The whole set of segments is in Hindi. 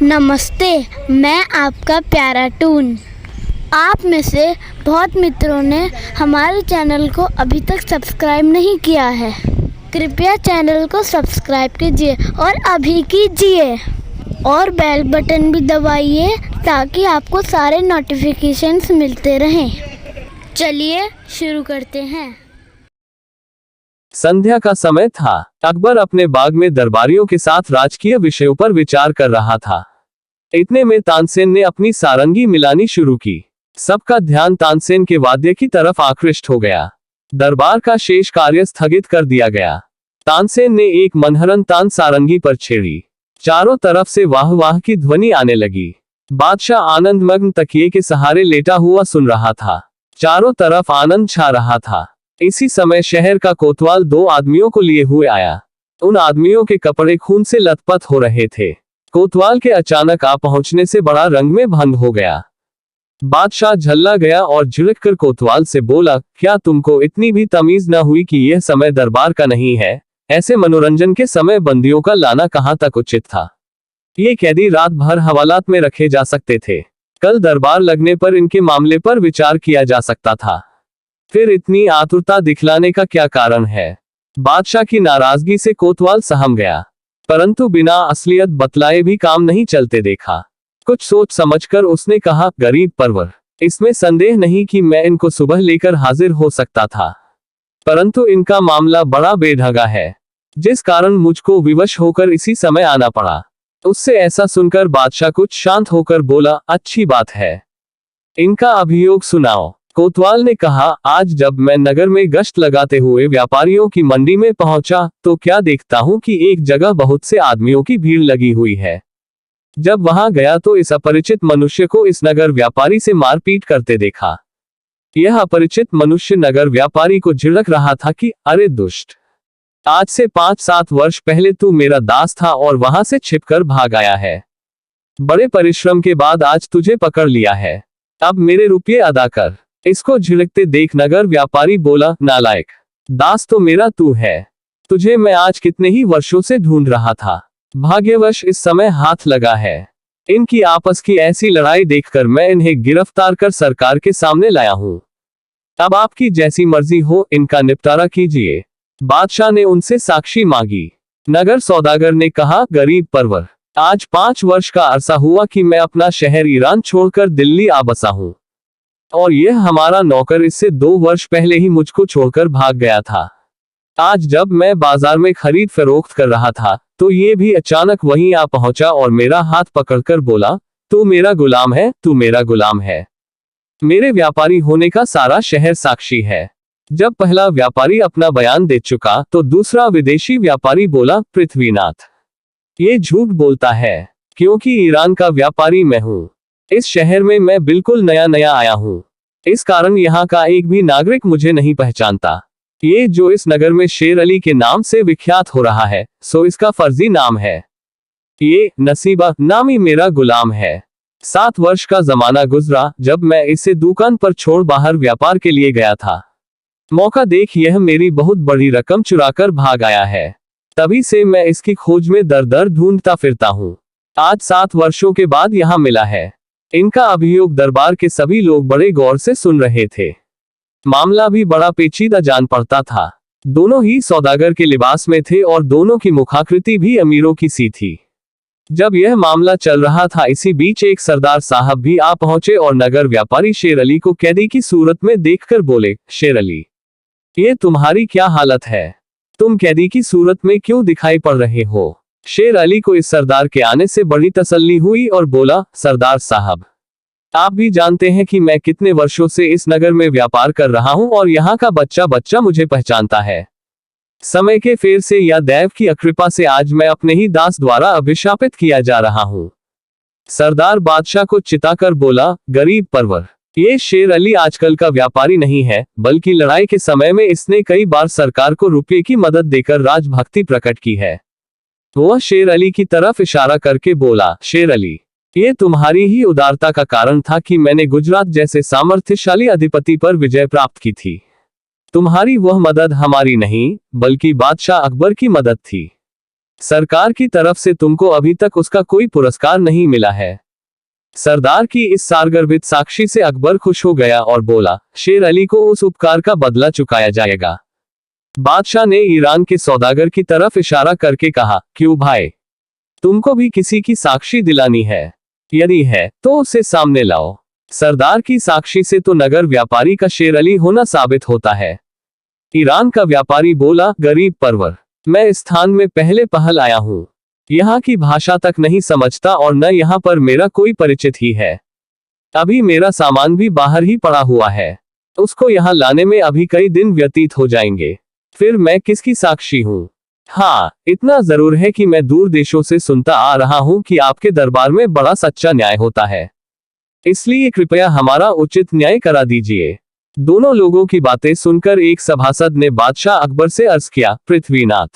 नमस्ते, मैं आपका प्यारा टून। आप में से बहुत मित्रों ने हमारे चैनल को अभी तक सब्सक्राइब नहीं किया है। कृपया चैनल को सब्सक्राइब कीजिए और अभी कीजिए, और बेल बटन भी दबाइए ताकि आपको सारे नोटिफिकेशंस मिलते रहें। चलिए शुरू करते हैं। संध्या का समय था। अकबर अपने बाग में दरबारियों के साथ राजकीय विषयों पर विचार कर रहा था। इतने में तानसेन ने अपनी सारंगी मिलानी शुरू की। सबका ध्यान तानसेन के वाद्य की तरफ आकृष्ट हो गया। दरबार का शेष कार्य स्थगित कर दिया गया। तानसेन ने एक मनहरन तान सारंगी पर छेड़ी। चारों तरफ से वाह वाह की ध्वनि आने लगी। बादशाह आनंदमग्न तकिए के सहारे लेटा हुआ सुन रहा था। चारों तरफ आनंद छा रहा था। इसी समय शहर का कोतवाल दो आदमियों को लिए हुए आया। उन आदमियों के कपड़े खून से लथपथ हो रहे थे। कोतवाल के अचानक आ पहुंचने से बड़ा रंग में भंग हो गया। बादशाह झल्ला गया और झिड़ककर कोतवाल से बोला, क्या तुमको इतनी भी तमीज न हुई कि यह समय दरबार का नहीं है? ऐसे मनोरंजन के समय बंदियों का लाना कहां तक उचित था? ये कैदी रात भर हवालात में रखे जा सकते थे। कल दरबार लगने पर इनके मामले पर विचार किया जा सकता था। फिर इतनी आतुरता दिखलाने का क्या कारण है? बादशाह की नाराजगी से कोतवाल सहम गया, परंतु बिना असलियत बतलाए भी काम नहीं चलते देखा। कुछ सोच समझकर उसने कहा, गरीब परवर, इसमें संदेह नहीं कि मैं इनको सुबह लेकर हाजिर हो सकता था, परंतु इनका मामला बड़ा बेढंगा है, जिस कारण मुझको विवश होकर इसी समय आना पड़ा। उससे ऐसा सुनकर बादशाह कुछ शांत होकर बोला, अच्छी बात है, इनका अभियोग सुनाओ। कोतवाल ने कहा, आज जब मैं नगर में गश्त लगाते हुए व्यापारियों की मंडी में पहुंचा तो क्या देखता हूं कि एक जगह बहुत से आदमियों की भीड़ लगी हुई है। जब वहां गया तो इस अपरिचित मनुष्य को इस नगर व्यापारी से मारपीट करते देखा। यह अपरिचित मनुष्य नगर व्यापारी को झिड़क रहा था कि अरे दुष्ट, आज से 5-7 वर्ष पहले तू मेरा दास था और वहां से छिपकर भाग आया है। बड़े परिश्रम के बाद आज तुझे पकड़ लिया है, अब मेरे रुपये अदा कर। इसको झिड़कते देख नगर व्यापारी बोला, नालायक, दास तो मेरा तू है, तुझे मैं आज कितने ही वर्षों से ढूंढ रहा था, भाग्यवश इस समय हाथ लगा है। इनकी आपस की ऐसी लड़ाई देखकर मैं इन्हें गिरफ्तार कर सरकार के सामने लाया हूं। अब आपकी जैसी मर्जी हो, इनका निपटारा कीजिए। बादशाह ने उनसे साक्षी मांगी। नगर सौदागर ने कहा, गरीब परवर, आज 5 वर्ष का अरसा हुआ कि मैं अपना शहर ईरान छोड़कर दिल्ली आ बसा हूं, और यह हमारा नौकर इससे 2 वर्ष पहले ही मुझको छोड़कर भाग गया था। आज जब मैं बाजार में खरीद फरोख्त कर रहा था तो ये भी अचानक वहीं आ पहुंचा और मेरा हाथ पकड़कर बोला, तू मेरा गुलाम है, तू मेरा गुलाम है। मेरे व्यापारी होने का सारा शहर साक्षी है। जब पहला व्यापारी अपना बयान दे चुका तो दूसरा विदेशी व्यापारी बोला, पृथ्वीनाथ, ये झूठ बोलता है, क्योंकि ईरान का व्यापारी मैं हूँ। इस शहर में मैं बिल्कुल नया नया आया हूँ, इस कारण यहाँ का एक भी नागरिक मुझे नहीं पहचानता। ये जो इस नगर में शेर अली के नाम से विख्यात हो रहा है, सो इसका फर्जी नाम है। ये नसीबा नामी मेरा गुलाम है। 7 वर्ष का जमाना गुजरा जब मैं इसे दुकान पर छोड़ बाहर व्यापार के लिए गया था। मौका देख यह मेरी बहुत बड़ी रकम चुराकर भाग आया है। तभी से मैं इसकी खोज में दर दर ढूंढता फिरता हूँ। आज 7 वर्षों के बाद यहाँ मिला है। इनका अभियोग दरबार के सभी लोग बड़े गौर से सुन रहे थे। मामला भी बड़ा पेचीदा जान पड़ता था। दोनों ही सौदागर के लिबास में थे और दोनों की मुखाकृति भी अमीरों की सी थी। जब यह मामला चल रहा था, इसी बीच एक सरदार साहब भी आ पहुंचे और नगर व्यापारी शेर अली को कैदी की सूरत में देखकर बोले, शेर अली, ये तुम्हारी क्या हालत है? तुम कैदी की सूरत में क्यों दिखाई पड़ रहे हो? शेर अली को इस सरदार के आने से बड़ी तसल्ली हुई और बोला, सरदार साहब, आप भी जानते हैं कि मैं कितने वर्षों से इस नगर में व्यापार कर रहा हूं और यहाँ का बच्चा बच्चा मुझे पहचानता है। समय के फेर से या दैव की अकृपा से आज मैं अपने ही दास द्वारा अभिशापित किया जा रहा हूँ। सरदार बादशाह को चिताकर बोला, गरीब परवर, ये शेर अली आजकल का व्यापारी नहीं है, बल्कि लड़ाई के समय में इसने कई बार सरकार को रुपये की मदद देकर राजभक्ति प्रकट की है। वह शेर अली की तरफ इशारा करके बोला, शेर अली, ये तुम्हारी ही उदारता का कारण था कि मैंने गुजरात जैसे सामर्थ्यशाली अधिपति पर विजय प्राप्त की थी। तुम्हारी वह मदद हमारी नहीं, बल्कि बादशाह अकबर की मदद थी। सरकार की तरफ से तुमको अभी तक उसका कोई पुरस्कार नहीं मिला है। सरदार की इस सारगर्भित साक्षी से अकबर खुश हो गया और बोला, शेर अली को उस उपकार का बदला चुकाया जाएगा। बादशाह ने ईरान के सौदागर की तरफ इशारा करके कहा, क्यों भाई, तुमको भी किसी की साक्षी दिलानी है? यदि है तो उसे सामने लाओ। सरदार की साक्षी से तो नगर व्यापारी का शेर अली होना साबित होता है। ईरान का व्यापारी बोला, गरीब परवर, मैं इस स्थान में पहले पहल आया हूँ, यहाँ की भाषा तक नहीं समझता और न यहाँ पर मेरा कोई परिचित ही है। अभी मेरा सामान भी बाहर ही पड़ा हुआ है, उसको यहाँ लाने में अभी कई दिन व्यतीत हो जाएंगे, फिर मैं किसकी साक्षी हूँ? हाँ, इतना जरूर है कि मैं दूर देशों से सुनता आ रहा हूँ कि आपके दरबार में बड़ा सच्चा न्याय होता है, इसलिए कृपया हमारा उचित न्याय करा दीजिए। दोनों लोगों की बातें सुनकर एक सभासद ने बादशाह अकबर से अर्ज किया, पृथ्वीनाथ,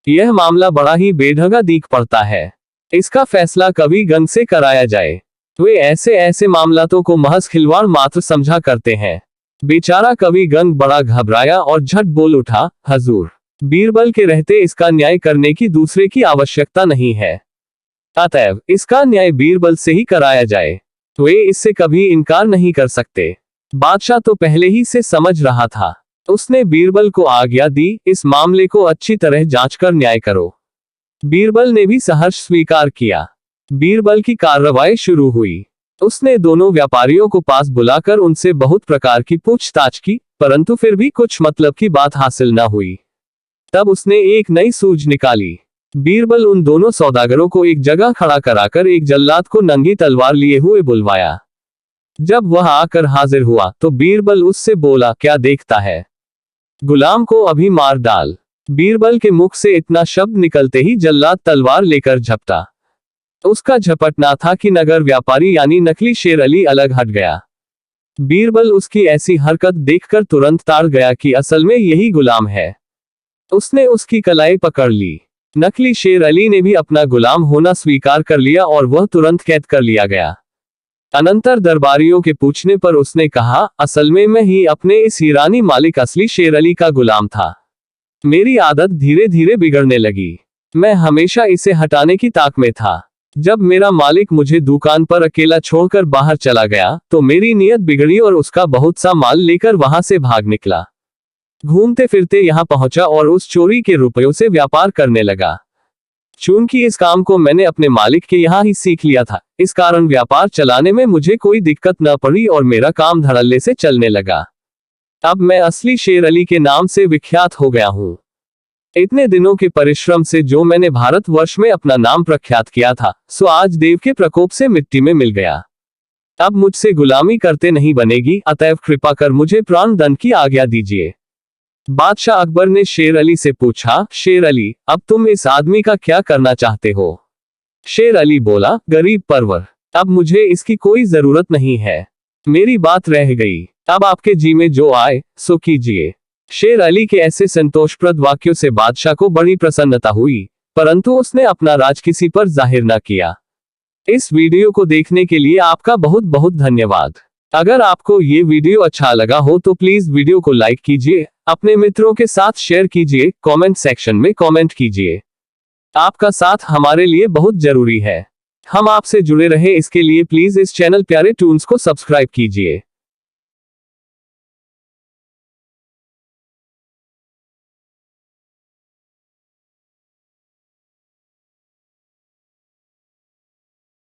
यह मामला बड़ा ही बेढंगा दिख पड़ता है, इसका फैसला कवि गंग से कराया जाए। वे ऐसे ऐसे मामलातों को महज खिलवाड़ मात्र समझा करते हैं। बेचारा कवि गंग बड़ा घबराया और झट बोल उठा, हजूर, बीरबल के रहते इसका न्याय करने की दूसरे की आवश्यकता नहीं है, अतएव इसका न्याय बीरबल से ही कराया जाए। वे इससे कभी इनकार नहीं कर सकते। बादशाह तो पहले ही से समझ रहा था। उसने बीरबल को आज्ञा दी, इस मामले को अच्छी तरह जांचकर न्याय करो। बीरबल ने भी सहर्ष स्वीकार किया। बीरबल की कार्रवाई शुरू हुई। उसने दोनों व्यापारियों को पास बुलाकर उनसे बहुत प्रकार की पूछताछ की, परंतु फिर भी कुछ मतलब की बात हासिल न हुई। तब उसने एक नई सूझ निकाली। बीरबल उन दोनों सौदागरों को एक जगह खड़ा कराकर एक जल्लाद को नंगी तलवार लिए हुए बुलवाया। जब वह आकर हाजिर हुआ तो बीरबल उससे बोला, क्या देखता है, गुलाम को अभी मार डाल। बीरबल के मुख से इतना शब्द निकलते ही जल्लाद तलवार लेकर झपटा। उसका झपटना था कि नगर व्यापारी यानी नकली शेर अली अलग हट गया। बीरबल उसकी ऐसी हरकत देखकर तुरंत ताड़ गया कि असल में यही गुलाम है। उसने उसकी कलाई पकड़ ली। नकली शेर अली ने भी अपना गुलाम होना स्वीकार कर लिया और वह तुरंत कैद कर लिया गया। अनंतर दरबारियों के पूछने पर उसने कहा, असल में मैं ही अपने इस ईरानी मालिक असली शेर अली का गुलाम था। मेरी आदत धीरे धीरे बिगड़ने लगी। मैं हमेशा इसे हटाने की ताक में था। जब मेरा मालिक मुझे दुकान पर अकेला छोड़कर बाहर चला गया तो मेरी नीयत बिगड़ी और उसका बहुत सा माल लेकर वहां से भाग निकला। घूमते फिरते यहाँ पहुंचा और उस चोरी के रुपयों से व्यापार करने लगा। चूंकि इस काम को मैंने अपने मालिक के यहाँ ही सीख लिया था, इस कारण व्यापार चलाने में मुझे कोई दिक्कत न पड़ी और मेरा काम धड़ल्ले से चलने लगा। अब मैं असली शेर अली के नाम से विख्यात हो गया हूँ। इतने दिनों के परिश्रम से जो मैंने भारतवर्ष में अपना नाम प्रख्यात किया था, सो आज देव के प्रकोप से मिट्टी में मिल गया। अब मुझसे गुलामी करते नहीं बनेगी, अतएव कृपा कर मुझे प्राण दंड की आज्ञा दीजिए। बादशाह अकबर ने शेर अली से पूछा, शेर अली, अब तुम इस आदमी का क्या करना चाहते हो? शेर अली बोला, गरीब परवर, अब मुझे इसकी कोई जरूरत नहीं है। मेरी बात रह गई, अब आपके जी में जो आए सो कीजिए। शेर अली के ऐसे संतोषप्रद वाक्यों से बादशाह को बड़ी प्रसन्नता हुई, परंतु उसने अपना राज किसी पर जाहिर न किया। इस वीडियो को देखने के लिए आपका बहुत बहुत धन्यवाद। अगर आपको ये वीडियो अच्छा लगा हो तो प्लीज वीडियो को लाइक कीजिए, अपने मित्रों के साथ शेयर कीजिए, कमेंट सेक्शन में कमेंट कीजिए। आपका साथ हमारे लिए बहुत जरूरी है। हम आपसे जुड़े रहे इसके लिए प्लीज इस चैनल प्यारे टून्स को सब्सक्राइब कीजिए।